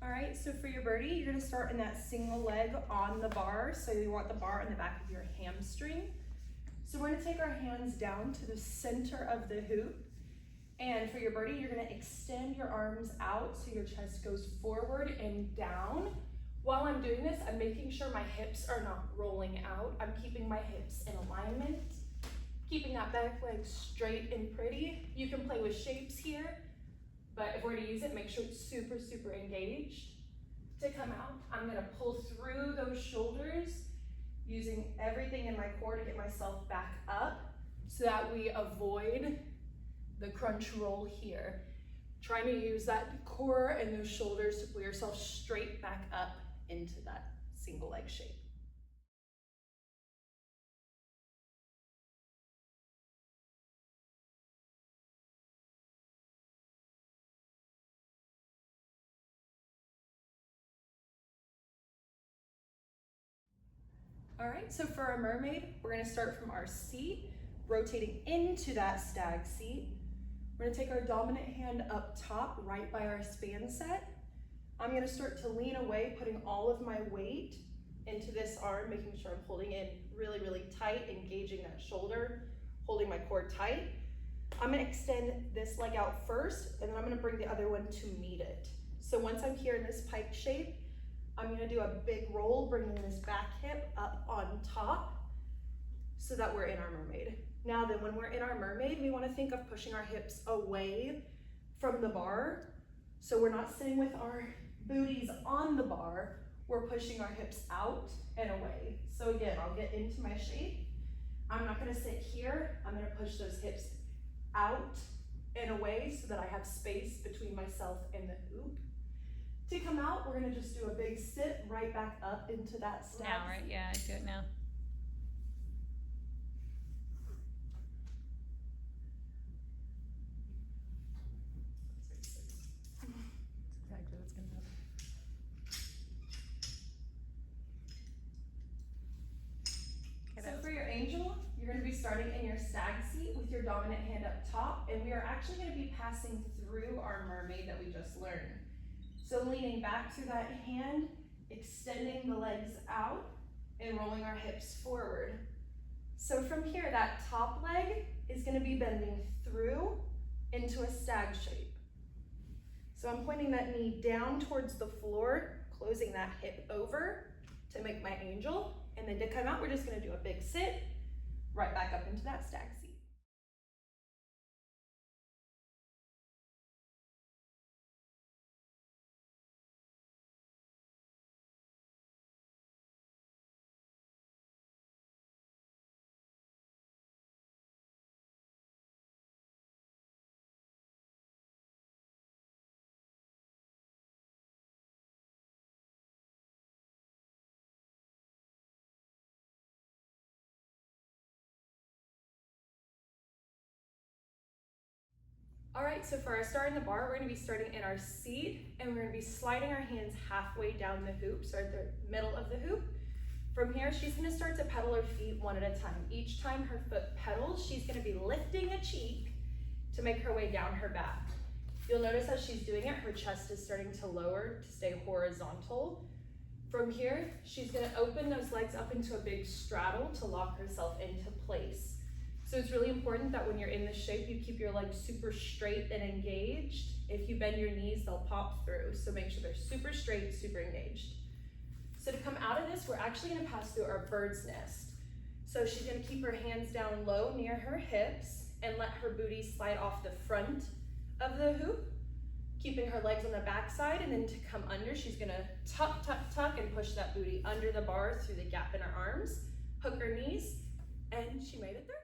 All right, so for your birdie, you're gonna start in that single leg on the bar. So you want the bar on the back of your hamstring. So we're gonna take our hands down to the center of the hoop. And for your birdie, you're gonna extend your arms out so your chest goes forward and down. While I'm doing this, I'm making sure my hips are not rolling out. I'm keeping my hips in alignment, keeping that back leg straight and pretty. You can play with shapes here, but if we're to use it, make sure it's super, super engaged. To come out, I'm gonna pull through those shoulders, using everything in my core to get myself back up so that we avoid the crunch roll here. Trying to use that core and those shoulders to pull yourself straight back up into that single leg shape. All right, so for our mermaid, we're gonna start from our seat, rotating into that stag seat. We're gonna take our dominant hand up top, right by our span set. I'm gonna start to lean away, putting all of my weight into this arm, making sure I'm holding in really, really tight, engaging that shoulder, holding my core tight. I'm gonna extend this leg out first, and then I'm gonna bring the other one to meet it. So once I'm here in this pike shape, I'm gonna do a big roll, bringing this back hip up on top so that we're in our mermaid. Now then, when we're in our mermaid, we wanna think of pushing our hips away from the bar. So we're not sitting with our booties on the bar, we're pushing our hips out and away. So again, I'll get into my shape. I'm not gonna sit here, I'm gonna push those hips out and away so that I have space between myself and the hoop. To come out, we're gonna just do a big sit right back up into that step. Now, right? Yeah, I do it now. That's exactly what's gonna happen. Okay, So for your angel, you're gonna be starting in your stag seat with your dominant hand up top, and we are actually gonna be passing through our mermaid that we just learned. So leaning back through that hand, extending the legs out, and rolling our hips forward. So from here, that top leg is gonna be bending through into a stag shape. So I'm pointing that knee down towards the floor, closing that hip over to make my angel. And then to come out, we're just gonna do a big sit, right back up into that stag seat. All right, so for our start in the bar, we're gonna be starting in our seat, and we're gonna be sliding our hands halfway down the hoop, so at the middle of the hoop. From here, she's gonna start to pedal her feet one at a time. Each time her foot pedals, she's gonna be lifting a cheek to make her way down her back. You'll notice as she's doing it, her chest is starting to lower to stay horizontal. From here, she's gonna open those legs up into a big straddle to lock herself into place. So it's really important that when you're in this shape, you keep your legs super straight and engaged. If you bend your knees, they'll pop through. So make sure they're super straight, super engaged. So to come out of this, we're actually gonna pass through our bird's nest. So she's gonna keep her hands down low near her hips and let her booty slide off the front of the hoop, keeping her legs on the back side. And then to come under, she's gonna tuck, tuck, tuck, and push that booty under the bar through the gap in her arms, hook her knees, and she made it through.